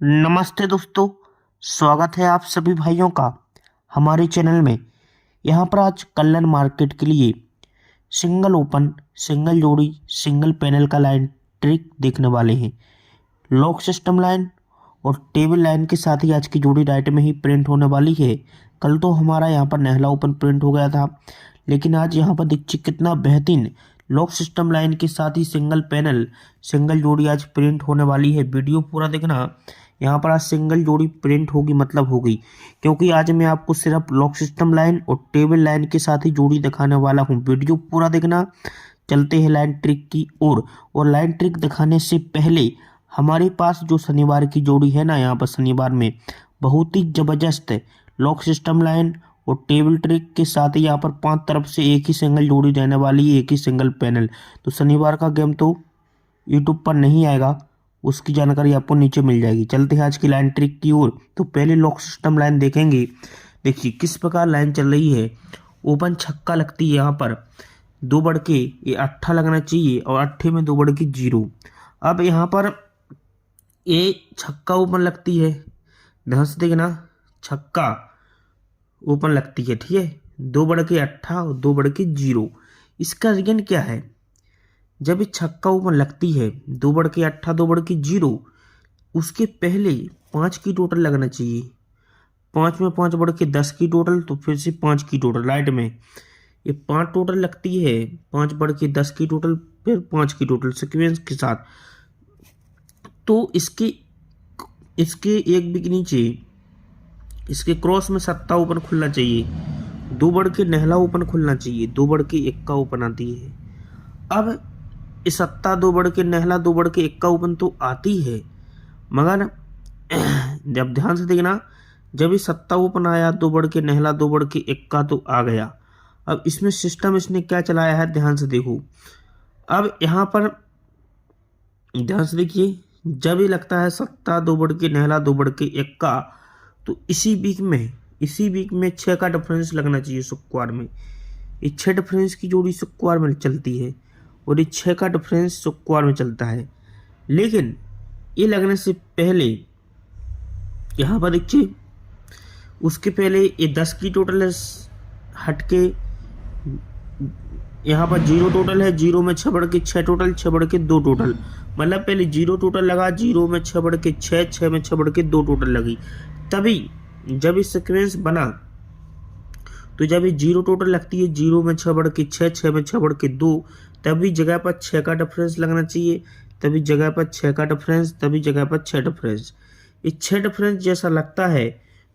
नमस्ते दोस्तों। स्वागत है आप सभी भाइयों का हमारे चैनल में। यहाँ पर आज कल्याण मार्केट के लिए सिंगल ओपन, सिंगल जोड़ी, सिंगल पैनल का लाइन ट्रिक देखने वाले हैं। लॉक सिस्टम लाइन और टेबल लाइन के साथ ही आज की जोड़ी राइट में ही प्रिंट होने वाली है। कल तो हमारा यहाँ पर नेहला ओपन प्रिंट हो गया था, लेकिन आज यहाँ पर देखिए कितना बेहतरीन लॉक सिस्टम लाइन के साथ ही सिंगल पैनल, सिंगल जोड़ी आज प्रिंट होने वाली है। वीडियो पूरा देखना। यहाँ पर आज सिंगल जोड़ी प्रिंट होगी मतलब होगी, क्योंकि आज मैं आपको सिर्फ लॉक सिस्टम लाइन और टेबल लाइन के साथ ही जोड़ी दिखाने वाला हूँ। वीडियो पूरा देखना। चलते हैं लाइन ट्रिक की ओर। और लाइन ट्रिक दिखाने से पहले हमारे पास जो शनिवार की जोड़ी है ना, यहाँ पर शनिवार में बहुत ही जबरदस्त लॉक सिस्टम लाइन और टेबल ट्रिक के साथ ही यहाँ पर 5 तरफ से एक ही सिंगल जोड़ी रहने वाली है, एक ही सिंगल पैनल। तो शनिवार का गेम तो यूट्यूब पर नहीं आएगा, उसकी जानकारी आपको नीचे मिल जाएगी। चलते हैं आज की लाइन ट्रिक की ओर। तो पहले लॉक सिस्टम लाइन देखेंगे। देखिए किस प्रकार लाइन चल रही है। ओपन छक्का लगती है, यहाँ पर 2 बढ़ के ये अट्ठा लगना चाहिए और अट्ठे में 2 बढ़ के 0। अब यहाँ पर ये छक्का ओपन लगती है, ध्यान से देखना, छक्का ओपन लगती है, ठीक है। 2 बढ़ के अट्ठा और 2 बढ़ के 0। इसका रीजन क्या है? जब ये छक्का ओपन लगती है 2 बढ़ के अट्ठा 2 बढ़ के 0, उसके पहले 5 की टोटल लगना चाहिए। 5 में 5 बढ़ के 10 की टोटल, तो फिर से 5 की टोटल राइट में ये 5 टोटल लगती है। 5 बढ़ के 10 की टोटल, फिर 5 की टोटल सीक्वेंस के साथ। तो इसके एक बिक नीचे इसके क्रॉस में सत्ता ओपन खुलना चाहिए। 2 बढ़ के नेहला ओपन खुलना चाहिए। 2 बढ़ के इक्का ओपन आती है। अब इस सत्ता 2 बढ़ के नेहला 2 बढ़ के इक्का ओपन तो आती है, मगर जब ध्यान से देखना, जब ये सत्ता ओपन आया 2 बढ़ के नेहला 2 बढ़ के इक्का तो आ गया। अब इसमें सिस्टम इसने क्या चलाया है, ध्यान से देखो। अब यहाँ पर ध्यान से देखिए, जब ये लगता है सत्ता 2 बढ़ के नेहला 2 बढ़ के इक्का, तो इसी वीक में 6 का डिफरेंस लगना चाहिए शुक्रवार में। ये 6 डिफरेंस की जोड़ी शुक्रवार में चलती है और ये 6 का डिफरेंस शुक्रवार में चलता है। लेकिन ये लगने से पहले यहाँ पर देखिए, उसके पहले ये 10 की टोटल है, हटके यहाँ पर 0 टोटल है। 0 में 6 बढ़ के 6 टोटल, 6 बढ़ के 2 टोटल, मतलब पहले 0 टोटल लगा, 0 में 6 बढ़ के 6, 6 में 6 बढ़ के 2 टोटल लगी। तभी जब ये सीक्वेंस बना, तो जब ये 0 टोटल लगती है, 0 में 6 बढ़ के 6, 6 में 6 बढ़ के 2, तभी जगह पर 6 का डिफरेंस लगना चाहिए। तभी जगह पर 6 का डिफरेंस, तभी जगह पर 6 डिफरेंस। ये 6 डिफरेंस जैसा लगता है,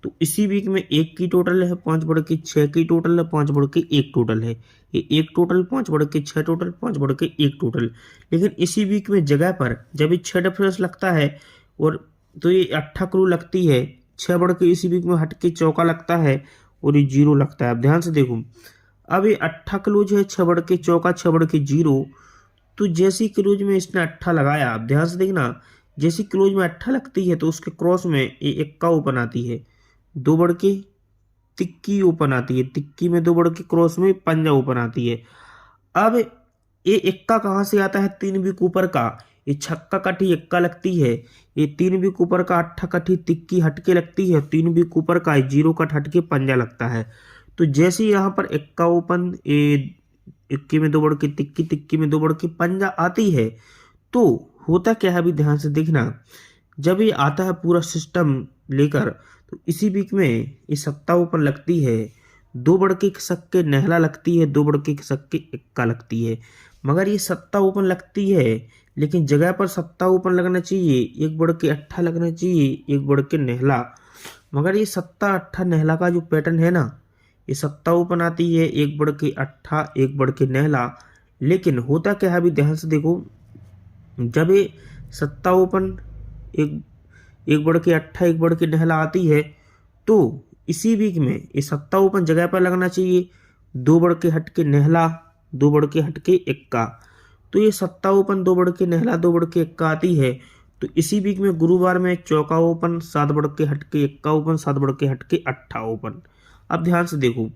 तो इसी वीक में 1 की टोटल है, 5 बढ़ के 6 की टोटल है, 5 बढ़ के 1 टोटल है। ये 1 टोटल, 5 बढ़ के 6 टोटल, 5 बढ़ के 1 टोटल। लेकिन इसी वीक में जगह पर जब ये 6 डिफरेंस लगता है, और तो ये 8 क्रू लगती है, 6 बढ़ के इसी वीक में हट के चौका लगता है और ये 0 लगता है। अब ध्यान से देखो, अब ये 8 क्लोज है, 6 बढ़ के चौका, 6 बढ़ के 0। तो जैसी क्लोज में इसने 8 लगाया, अब ध्यान से देखना, जैसी क्लोज में 8 लगती है तो उसके क्रॉस में ये इक्का ओपन आती है, 2 बढ़ के तिक्की ओपन आती है, तिक्की में 2 बढ़ के क्रॉस में पंजा ओपन आती है। अब ये इक्का कहाँ से आता है? 3 वीक ऊपर का। ये छक्का कठी इक्का लगती है, ये 3 वीक ऊपर का 8 कठी तिक्की हटके लगती है, 3 वीक ऊपर का 0 कट हटके पंजा लगता है। तो जैसे यहाँ पर इक्का ओपन, इक्की में 2 बढ़ के तिक्की, तिक्की में 2 बढ़ के पंजा आती है, तो होता क्या है, अभी ध्यान से देखना। जब ये आता है पूरा सिस्टम लेकर, तो इसी वीक में ये सत्ता ओपन लगती है, 2 बढ़ के छक्के नेहला लगती है, 2 बढ़ के छक्के इक्का लगती है। मगर ये सत्ता ओपन लगती है, लेकिन जगह पर सत्ता ओपन लगना चाहिए, 1 बढ़ के अट्ठा लगना चाहिए, 1 बढ़ के नेहला। मगर ये सत्ता अट्ठा नेहला का जो पैटर्न है ना, ये सत्ता ओपन आती है, 1 बढ़ के अट्ठा, 1 बढ़ के नेहला। लेकिन होता क्या है, अभी ध्यान से देखो, जब ये सत्ता ओपन एक बढ़ के अट्ठा, 1 बढ़ के नेहला आती है, तो इसी वीक में ये सत्ता ओपन जगह पर लगना चाहिए, 2 बढ़ के हट के नेहला, 2 बढ़ के हट के इक्का। तो ये सत्ता ओपन 2 बढ़ के नेहला, 2 बढ़ के इक्का आती है। तो इसी वीक में गुरुवार में चौका ओपन, 7 बढ़ के हट के इक्का ओपन, 7 बढ़ के हट के अट्ठा ओपन। अब ध्यान से देखो,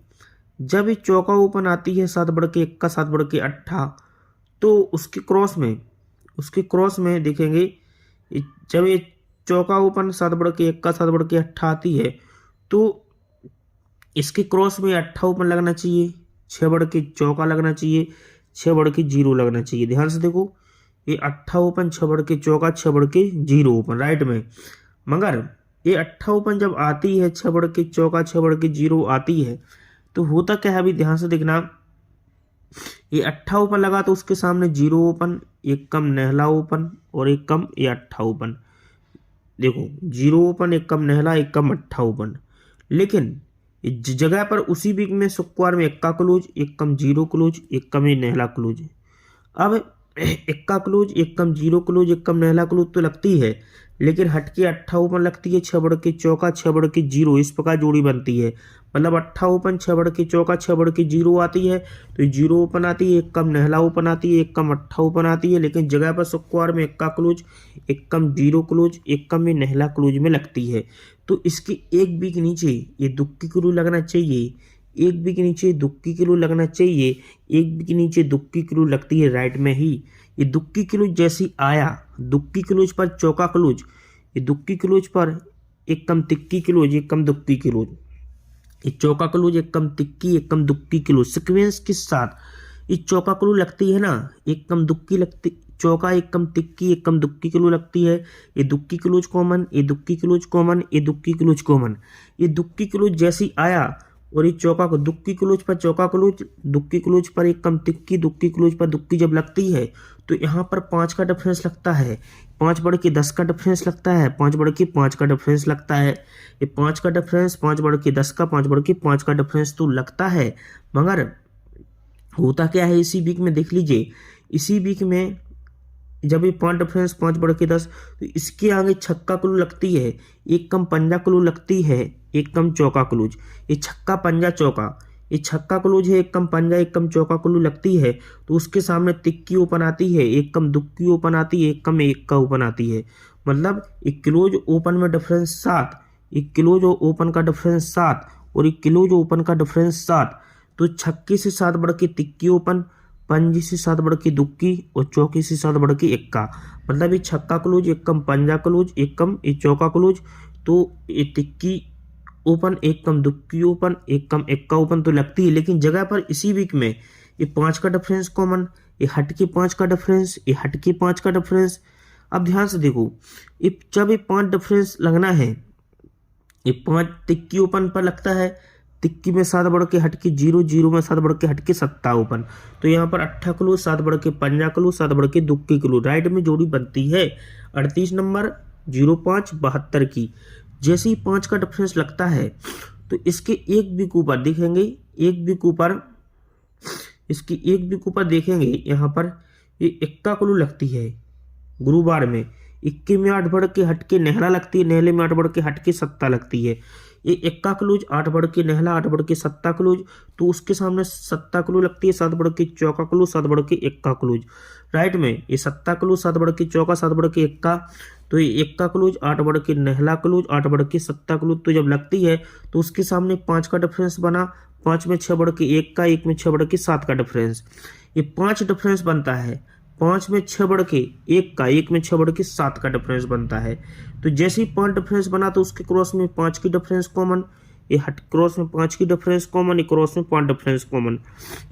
जब ये चौका ओपन आती है 7 बढ़ के इक्का, 7 बढ़ के अट्ठा, तो उसके क्रॉस में देखेंगे, जब ये चौका ओपन 7 बढ़ के इक्का 7 बढ़ के अट्ठा आती है, तो इसके क्रॉस में अट्ठा ओपन लगना चाहिए, 6 बढ़ के चौका लगना चाहिए, 6 बढ़ के जीरो लगना चाहिए। ध्यान से देखो, ये अट्ठा ओपन 6 बढ़ के चौका 6 बढ़ के जीरो ओपन राइट में। मगर ये अट्ठा ओपन जब आती है 6 बढ़ के चौका 6 बढ़ के जीरो आती है, तो होता क्या है अभी ध्यान से देखना, ये अट्ठा ओपन लगा तो उसके सामने जीरो ओपन, एक कम नहला ओपन और एक कम ये अट्ठा ओपन। देखो जीरो ओपन, एक कम नहला, एक कम अट्ठा ओपन। लेकिन इस जगह पर उसी बीच में स्क्वायर में इक्का क्लोज, एक कम जीरो क्लोज, एक कम ये नहला क्लोज। अब इक्का क्लोज, एक कम जीरो क्लोज, एक कम नहला क्लोज तो लगती है, लेकिन हटके अट्ठा ओपन लगती है 6 बढ़ के चौका 6 बढ़ के जीरो, इस प्रकार जोड़ी बनती है। मतलब अट्ठा ओपन 6 बढ़ के चौका 6 बढ़ के जीरो आती है, तो जीरो ओपन आती है, एक कम नहला ओपन आती है, एक कम अट्ठा ओपन आती है। लेकिन जगह पर स्क्वायर में इक्का क्लोज, एक कम जीरो क्लोज, एक कम ये नहला क्लोज में लगती है। तो इसके एक बी के नीचे ये दुक्की क्लोज लगना चाहिए, एक बी के नीचे दुक्की क्लोज लगना चाहिए, एक बी के नीचे दुक्की क्लोज लगती है राइट में ही। ये दुक्की क्लोज जैसी आया, दुक्की क्लोज पर चौका क्लोज, ये दुक्की क्लोज पर एक कम तिक्की क्लोज, एक कम दुक्की क्लोज, ये चौका क्लोज, एक कम तिक्की एक कम दुक्की क्लोज सीक्वेंस के साथ ये चौका क्लोज लगती है ना, एक कम दुक्की लगती चौका, एक कम तिक्की एक कम दुक्की क्लोज लगती है। ये दुक्की क्लोज कॉमन, ये दुक्की क्लोज कॉमन, ये दुक्की क्लोज कॉमन। ये दुक्की क्लोज जैसी आया और ये चौका को दुक्की क्लोज पर चौका क्लोज, दुक्की क्लोज पर एक कम तिक्की, दुक्की क्लोज पर दुक्की जब लगती है, तो यहाँ पर 5 का डिफरेंस लगता है, 5 बढ़ के 10 का डिफरेंस लगता है, 5 बढ़ के 5 का डिफरेंस लगता है। ये 5 का डिफरेंस 5 बढ़ के 10 का, 5 बढ़ के 5 का डिफरेंस तो लगता है। मगर होता क्या है इसी वीक में देख लीजिए, इसी वीक में जब ये 5 डिफरेंस 5 बढ़ के 10, तो इसके आगे छक्का क्लू लगती है, एक कम पंजा क्लू लगती है, एक कम चौका क्लूज। ये छक्का पंजा चौका, ये छक्का क्लूज है, एक कम पंजा एक कम चौका क्लू लगती है, तो उसके सामने तिक्की ओपन आती है, एक कम दुक्की ओपन आती है, एक कम एक का ओपन आती है। मतलब एक क्लोज ओपन में डिफरेंस 7, एक क्लोज ओपन का डिफरेंस 7 और एक क्लोज ओपन का डिफरेंस 7। तो छक्के से 7 बढ़ के तिक्की ओपन, पंजी से 7 बढ़ के दुक्की और चौकी से 7 बढ़ के इक्का। मतलब ये छक्का क्लोज, एक कम पंजा क्लोज, एक कम ये चौका क्लोज, तो ये तिक्की ओपन, एक कम दुक्की ओपन, एक कम इक्का ओपन तो लगती है। लेकिन जगह पर इसी वीक में ये 5 का डिफरेंस कॉमन, ये हट के 5 का डिफरेंस, ये हट के 5 का डिफरेंस। अब ध्यान से देखो, ये जब ये 5 डिफरेंस लगना है, ये 5 तिक्की ओपन पर लगता है, तिक्की में 7 बढ़ के हट के जीरो, जीरो में 7 बढ़ के हट के सत्ता ओपन। तो यहाँ पर अट्ठा क्लोज, 7 बढ़ के पंजा क्लोज, 7 बढ़ के दुक्की क्लोज, राइट में जोड़ी बनती है 38 नंबर 05 72 की। जैसे ही 5 का डिफरेंस लगता है, तो इसके एक बिक ऊपर देखेंगे, एक बिक ऊपर, इसकी एक बिक ऊपर देखेंगे, यहाँ पर ये इक्का क्लू लगती है गुरुवार में, इक्के में 8 बढ़ के हट के नहला लगती है, नहले में 8 बढ़ के हट के सत्ता लगती है। ये इक्का क्लूज 8 बढ़ के नहला, 8 बढ़ के सत्ता क्लूज, तो उसके सामने सत्ता क्लू लगती है, 7 बढ़ के चौका क्लूज, 7 बढ़ के इक्का क्लूज, राइट में। ये सत्ता क्लूज 7 बढ़ के चौका, 7 बढ़ के इक्का, तो ये इक्का क्लूज 8 बढ़ के नहला क्लूज, 8 बढ़ के सत्ता क्लूज, तो जब लगती है तो उसके सामने 5 का डिफरेंस बना, 5 में 6 बढ़ के 1 का, 1 में 6 बढ़ के 7 का डिफरेंस। ये 5 डिफरेंस बनता है, 5 में 6 बढ़ के 1 का, 1 में 6 बढ़ के 7 का डिफरेंस बनता है। तो जैसे ही 5 डिफरेंस बना, तो उसके क्रॉस में 5 की डिफरेंस कॉमन, ये हट क्रॉस में 5 की डिफरेंस कॉमन, ये क्रॉस में 5 डिफरेंस कॉमन।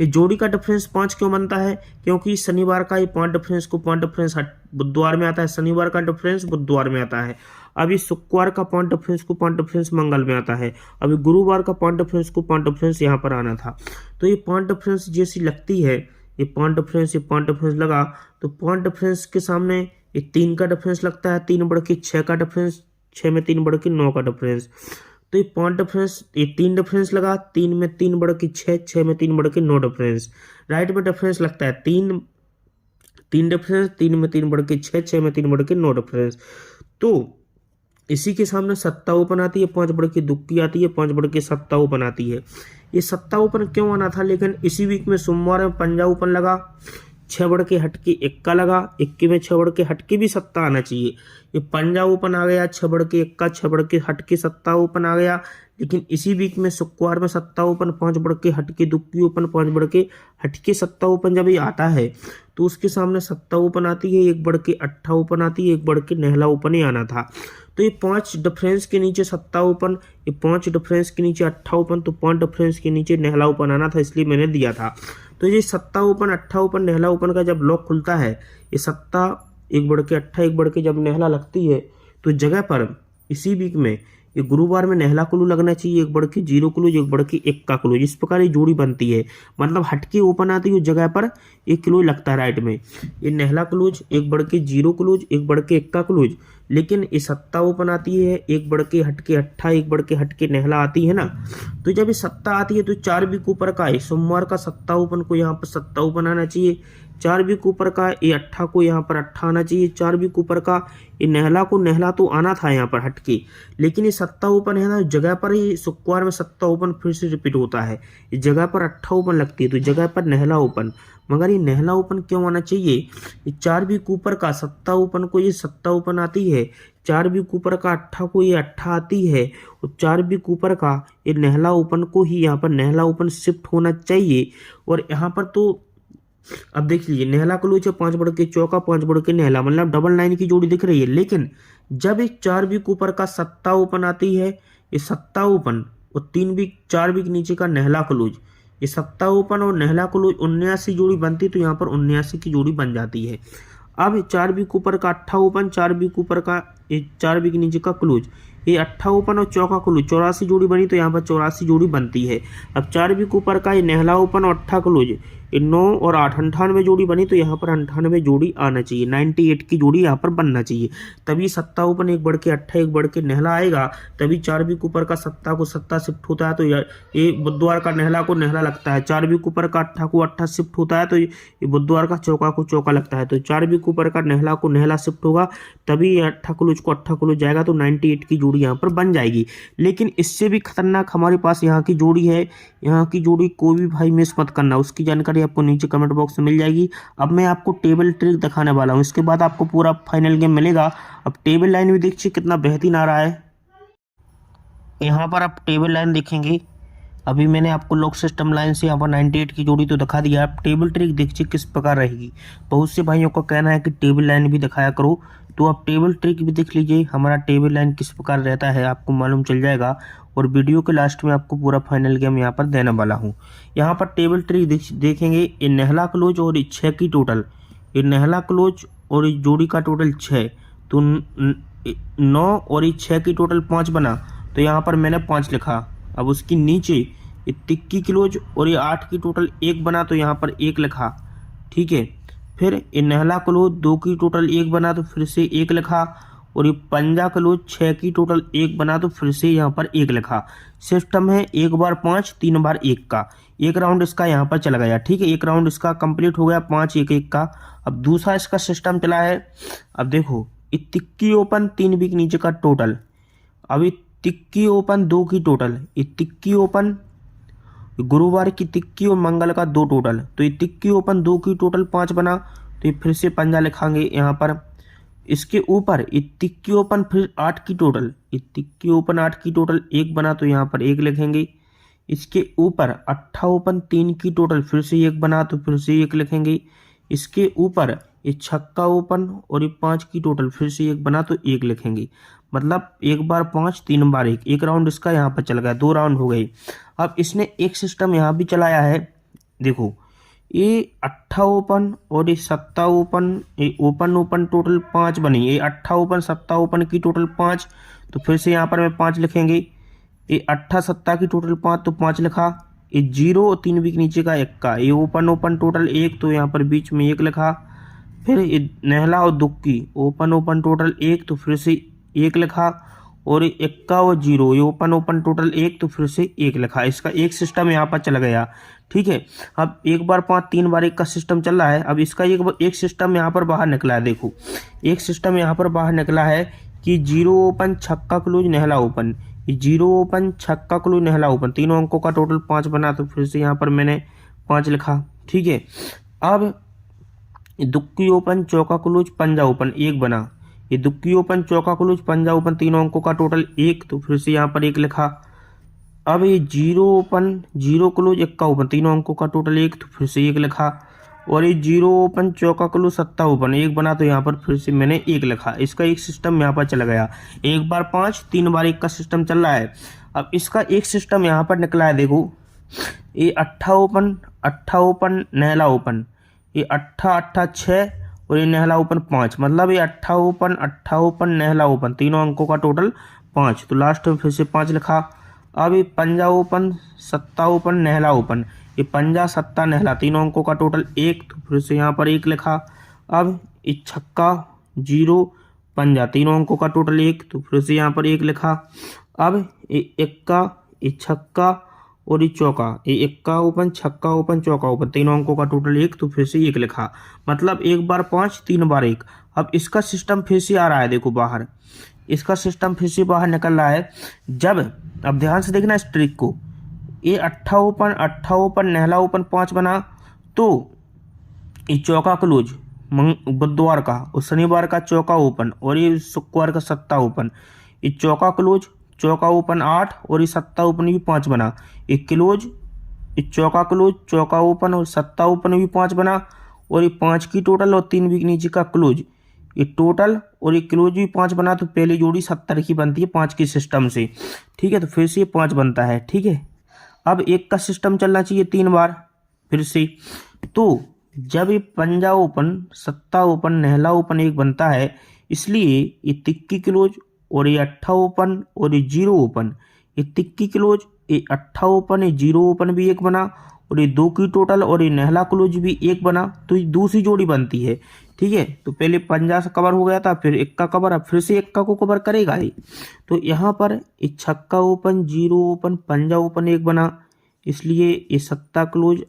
ये जोड़ी का डिफरेंस 5 क्यों बनता है? क्योंकि शनिवार का ये 5 डिफरेंस को 5 डिफरेंस बुधवार में आता है, शनिवार का डिफरेंस बुधवार में आता है। अभी शुक्रवार का 5 डिफरेंस को 5 डिफरेंस मंगल में आता है, अभी गुरुवार का 5 डिफरेंस को 5 डिफरेंस यहाँ पर आना था। तो ये 5 डिफरेंस जैसी लगती है, ये 5 डिफरेंस, ये 5 डिफरेंस लगा, तो 5 डिफरेंस के सामने ये 3 का डिफरेंस लगता है, 3 बढ़ के 6 का डिफरेंस, 6 में 3 बढ़ के 9 का डिफरेंस। तो ये 5 डिफरेंस, ये 3 डिफरेंस लगा, 3 में 3 बढ़ के 6, 6 में 3 बढ़ के 9 डिफरेंस, राइट में डिफरेंस लगता है 3 डिफरेंस, 3 में 3 बढ़ के 6, 6 में 3 बढ़ के 9 डिफरेंस। तो इसी के सामने सत्ता ओपन आती है, 5 बढ़ के दुक्की आती है, 5 बढ़ के सत्ता ओपन आती है। ये सत्ता ओपन क्यों आना था? लेकिन इसी वीक में सोमवार में पंजा ओपन लगा, 6 बढ़ के हटके इक्का लगा, इक्के में 6 बढ़ के हटके भी सत्ता आना चाहिए। ये पंजा ओपन आ गया, 6 बढ़ के इक्का, 6 बढ़ के हटके सत्ता ओपन आ गया। लेकिन इसी वीक में शुक्रवार में सत्ता ओपन, 5 बढ़ के हटके दुक्की ओपन, 5 बढ़ के हटके सत्ता ओपन जब ये आता है, तो उसके सामने सत्ता ओपन आती है, 1 बढ़ के अट्ठा ओपन आती है, 1 बढ़ के नहला ओपन ही आना था। तो ये 5 डिफरेंस के नीचे सत्ता ओपन, ये 5 डिफरेंस के नीचे अट्ठा ओपन, तो 5 डिफरेंस के नीचे नेहला ओपन आना था, इसलिए मैंने दिया था। तो ये सत्ता ओपन, अट्ठा ओपन, नेहला ओपन का जब लॉक खुलता है, ये सत्ता 1/8 अट्ठा 1/8 जब नेहला लगती है, तो जगह पर इसी वीक में ये गुरुवार में नेहला क्लू लगना चाहिए, 1/0 क्लूज 1/1 का क्लूज, इस प्रकार ये जोड़ी बनती है। मतलब हटके ओपन आती है उस जगह पर एक क्लूज लगता है राइट में, ये नेहला क्लूज 1/0 क्लूज 1/1 का क्लूज। लेकिन ये सत्ता ओपन आती है 1/के हटके अट्ठा 1/के हटके नेहला आती है ना, तो जब ये सत्ता आती है तो 4 वीक ऊपर का है, सोमवार का सत्ता ओपन को यहाँ पर सत्ता ओपन आना चाहिए, 4 वीक ऊपर का ये अट्ठा को यहाँ पर अट्ठा आना चाहिए, 4 वीक ऊपर का ये नेहला को नेहला तो आना था यहाँ पर हटके, लेकिन ये सत्ता ओपन है ना, जगह पर ही शुक्रवार में सत्ता ओपन फिर से रिपीट होता है, इस जगह पर अट्ठा ओपन लगती है तो जगह पर नेहला ओपन। मगर ये नेहला ओपन क्यों आना चाहिए, ये 4 वीक ऊपर का सत्ता ओपन को ये सत्ता ओपन आती है, 4 वीक ऊपर का अट्ठा को ये अट्ठा आती है, और 4 वीक ऊपर का ये नेहला ओपन को ही यहाँ पर नेहला ओपन शिफ्ट होना चाहिए। और यहाँ पर तो अब देख लीजिए नेहला क्लूज है 5/के चौका 5/के नेहला, मतलब डबल 9 की जोड़ी दिख रही है। लेकिन जब एक 4 वीक ऊपर का सत्ता ओपन आती है, ये सत्ता ओपन और 4 वीक नीचे का नेहला क्लूज, ये सत्ता ओपन और नेहला क्लूज 79 जोड़ी बनती, तो यहाँ पर 79 की जोड़ी बन जाती है। अब 4 वीक ऊपर का अट्ठा ओपन, 4 वीक ऊपर का 4 वीक नीचे का क्लूज, ये अट्ठा ओपन और चौका क्लूज 84 जोड़ी बनी, तो यहाँ पर 84 जोड़ी बनती है। अब 4 वीक ऊपर का ये नेहला ओपन और अट्ठा क्लूज, ये 9 और 8 98 जोड़ी बनी, तो यहाँ पर 98 जोड़ी आना चाहिए, 98 की जोड़ी यहाँ पर बनना चाहिए, तभी सत्ता ओपन 1/के अट्ठा 1/के नेहला आएगा, तभी 4 वीक ऊपर का सत्ता को सत्ता शिफ्ट होता है, तो ये बुधवार का नेहला को नेहला लगता है, 4 वीक ऊपर का अट्ठा को अट्ठा शिफ्ट होता है, तो ये बुधवार का चौका को चौका लगता है, तो 4 वीक ऊपर का नेहला को नेहला शिफ्ट होगा, तभी अट्ठा क्लूज को अट्ठा क्लूज जाएगा, तो 98 की जोड़ी यहाँ पर बन जाएगी। लेकिन इससे भी खतरनाक हमारे पास यहाँ की जोड़ी है, यहाँ की जोड़ी कोई भी भाई मिस मत करना, उसकी जानकारी आपको नीचे कमेंट बॉक्स में मिल जाएगी। अब मैं आपको टेबल ट्रिक दिखाने वाला हूँ, इसके बाद आपको पूरा फाइनल गेम मिलेगा। अब टेबल लाइन भी देखिए कितना बेहतरीन आ रहा है, यहाँ पर आप टेबल लाइन देखेंगे, अभी मैंने आपको लॉक सिस्टम लाइन से यहाँ पर 98 की जोड़ी तो दिखा दिया, आप टेबल ट्रिक देखिए किस प्रकार रहेगी। बहुत से भाइयों का कहना है कि टेबल लाइन भी दिखाया करो, तो आप टेबल ट्रिक भी देख लीजिए, हमारा टेबल लाइन किस प्रकार रहता है आपको मालूम चल जाएगा। और वीडियो के लास्ट में आपको पूरा फाइनल गेम यहाँ पर देने वाला हूँ। यहाँ पर टेबल ट्रिक देखेंगे, ये नेहला क्लोज और 6 की टोटल, ये नेहला क्लोज और ये जोड़ी का टोटल 6, तो 9 और ये 6 की टोटल 5 बना, तो यहाँ पर मैंने 5 लिखा। अब उसकी नीचे ये तिक्की क्लोज और ये 8 की टोटल 1 बना, तो यहाँ पर 1 लिखा, ठीक है। फिर ये नेहला क्लोज 2 की टोटल 1 बना, तो फिर से 1 लिखा, और ये पंजा क्लोज 6 की टोटल 1 बना, तो फिर से यहाँ पर 1 लिखा। सिस्टम है 1 बार 5 3 बार 1 का, एक राउंड इसका यहाँ पर चला गया, ठीक है, एक राउंड इसका कंप्लीट हो गया 5 1 1 का। अब दूसरा इसका सिस्टम चला है, अब देखो ये तिक्की ओपन 3 वीक नीचे का टोटल, अब ये तिक्की ओपन 2 की टोटल, ये तिक्की ओपन गुरुवार की तिक्की और मंगल का 2 टोटल, तो ये तिक्की ओपन 2 की टोटल 5 बना, तो ये फिर से पंजा लिखाएंगे यहाँ पर। इसके ऊपर ये तिक्की ओपन फिर 8 की टोटल, ये तिक्की ओपन 8 की टोटल 1 बना, तो यहाँ पर 1 लिखेंगे। इसके ऊपर अट्ठा ओपन 3 की टोटल फिर से 1 बना, तो फिर से 1 लिखेंगे। इसके ऊपर ये छक्का ओपन और ये 5 की टोटल फिर से 1 बना, तो 1 लिखेंगे। मतलब 1 बार 5 3 बार 1, एक राउंड इसका यहाँ पर चल गया, 2 राउंड हो गए। अब इसने एक सिस्टम यहाँ भी चलाया है, देखो ये अट्ठा ओपन और ये सत्ता ओपन, ये ओपन टोटल 5 बनी, ये अट्ठा ओपन सत्ता ओपन की टोटल 5, तो फिर से यहाँ पर मैं 5 लिखेंगे। ये अट्ठा सत्ता की टोटल 5, तो 5 लिखा। ये 0 और 3 वीक नीचे का 1 का, ये ओपन टोटल 1, तो यहाँ पर बीच में 1 लिखा। फिर ये नेहला और दुक्की ओपन टोटल 1, तो फिर से 1 लिखा। और ये 1 और 0 ये ओपन टोटल 1, तो फिर से 1 लिखा। इसका एक सिस्टम यहाँ पर चल गया, ठीक है। अब 1 बार 5 3 बार 1 का सिस्टम चल रहा है। अब इसका एक सिस्टम यहाँ पर बाहर निकला है, देखो एक सिस्टम यहाँ पर बाहर निकला है कि 0 ओपन छक्का क्लोज नेहला ओपन, ये 0 ओपन छक्का क्लोज नेहला ओपन, तीनों अंकों का टोटल 5 बना, तो फिर से यहाँ पर मैंने 5 लिखा, ठीक है। अब दुक्की ओपन चौका क्लोज पंजा ओपन 1 बना, ये दुक्की ओपन चौका क्लोज पंजा ओपन, तीनों अंकों का टोटल 1, तो फिर से यहाँ पर 1 लिखा। अब ये 0 ओपन 0 क्लोज 1 का ओपन, तीनों अंकों का टोटल 1, तो फिर से 1 लिखा। और ये 0 ओपन, चौका क्लोज, सत्ता ओपन, एक बना तो यहाँ पर फिर से मैंने 1 लिखा। इसका एक सिस्टम यहाँ पर चला गया, 1 बार 5, 3 बार 1 का सिस्टम चल रहा है। अब इसका एक सिस्टम यहाँ पर निकला है, देखो ये 8 ओपन, 8 ओपन, नहला ओपन, ये 8 8 6 और ये नहला ओपन 5, मतलब ये 8 ओपन, 8 ओपन, नहला ओपन, तीनों अंकों का टोटल 5, तो लास्ट में फिर से 5 लिखा। अब ये पंजा ओपन, सत्ता ओपन, नहला ओपन, ये पंजा, सत्ता, नहला, तीनों अंकों का टोटल 1, तो फिर से यहाँ पर 1 लिखा। अब ये छक्का, 0, पंजा, तीनों अंकों का टोटल 1, तो फिर से यहाँ पर 1 लिखा। अब ये इक्का, ये छक्का और ये चौका, ये इक्का ओपन, छक्का ओपन, चौका ओपन, तीनों अंकों का टोटल 1, तो फिर से 1 लिखा, मतलब 1 बार 5, 3 बार 1। अब इसका सिस्टम फिर से आ रहा है, देखो बाहर, इसका सिस्टम फिर से बाहर निकल रहा है। जब, अब ध्यान से देखना इस ट्रिक को, ये 8 ओपन, 8 ओपन, नहला ओपन 5 बना, तो ये चौका क्लोज बुधवार का और शनिवार का चौका ओपन और ये शुक्रवार का सत्ता ओपन, ये चौका क्लोज, चौका ओपन 8 और ये सत्ता ओपन भी 5 बना, ये क्लोज, ये चौका क्लोज, चौका ओपन और सत्ता ओपन भी 5 बना, और ये 5 की टोटल और 3 भी नीचे का क्लोज, ये टोटल और ये क्लोज भी 5 बना, तो पहली जोड़ी 70 की बनती है 5 के सिस्टम से, ठीक है। तो फिर से ये 5 बनता है, ठीक है। अब 1 का सिस्टम चलना चाहिए 3 बार फिर से, तो जब ये पंजा ओपन, सत्ता ओपन, नहला ओपन 1 बनता है, इसलिए ये तिक्की क्लोज और ये 8 ओपन और ये 0 ओपन, ये तिक्की क्लोज, ये 8 ओपन, ये 0 ओपन भी 1 बना, और ये 2 की टोटल और ये नहला क्लोज भी 1 बना, तो ये दूसरी जोड़ी बनती है, ठीक है। तो पहले पंजा से कवर हो गया था, फिर 1 का कवर, अब फिर से 1 का को कवर करेगा ही। तो यहाँ पर ये छक्का ओपन, 0 ओपन, पंजा ओपन 1 बना, इसलिए ये सत्ता क्लोज,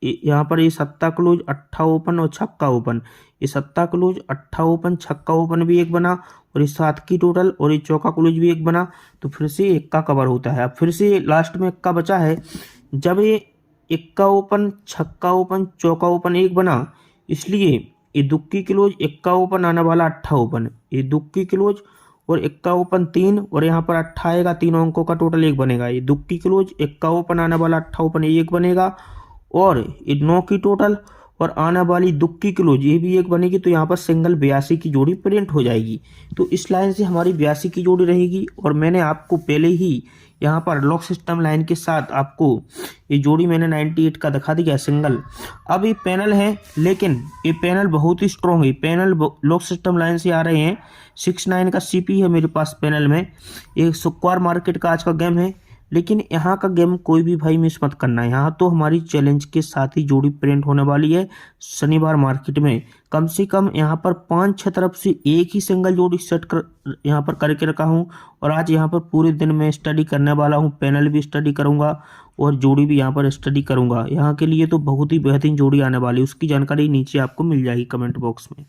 यहाँ पर ये सत्ता क्लोज, 8 ओपन और छक्का ओपन, ये सत्ता क्लोज, 8 ओपन, छक्का ओपन भी 1 बना, और ये 7 की टोटल और ये चौका क्लोज भी 1 बना, तो फिर से 1 का कवर होता है। अब फिर से लास्ट में 1 का बचा है, जब ये 1 का ओपन, छक्का ओपन, चौका ओपन 1 बना, इसलिए ये दुक्की क्लोज, 1 का ओपन आने वाला 8 ओपन, ये दुक्की क्लोज और 1 का ओपन 3, और यहाँ पर 8 आएगा, तीनों अंकों का टोटल 1 बनेगा, ये दुक्की क्लोज, 1 का ओपन आने वाला 8 ओपन 1 बनेगा, और ये 9 की टोटल और आने वाली दुक्की क्लोज ये भी 1 बनेगी, तो यहाँ पर सिंगल 82 की जोड़ी प्रिंट हो जाएगी। तो इस लाइन से हमारी 82 की जोड़ी रहेगी, और मैंने आपको पहले ही यहाँ पर लॉक सिस्टम लाइन के साथ आपको ये जोड़ी मैंने 98 का दिखा दिया सिंगल। अब ये पैनल है, लेकिन ये पैनल बहुत ही स्ट्रॉन्ग है, पैनल लॉक सिस्टम लाइन से आ रहे हैं। 69 का सीपी है मेरे पास पैनल में, ये शुक्रवार मार्केट का आज का गेम है, लेकिन यहाँ का गेम कोई भी भाई मिस मत करना है। यहाँ तो हमारी चैलेंज के साथ ही जोड़ी प्रिंट होने वाली है शनिवार मार्केट में। कम से कम यहाँ पर 5-6 तरफ से एक ही सिंगल जोड़ी सेट कर यहाँ पर करके रखा हूँ, और आज यहाँ पर पूरे दिन में स्टडी करने वाला हूँ, पैनल भी स्टडी करूँगा और जोड़ी भी यहाँ पर स्टडी करूँगा। यहाँ के लिए तो बहुत ही बेहतरीन जोड़ी आने वाली है, उसकी जानकारी नीचे आपको मिल जाएगी कमेंट बॉक्स में।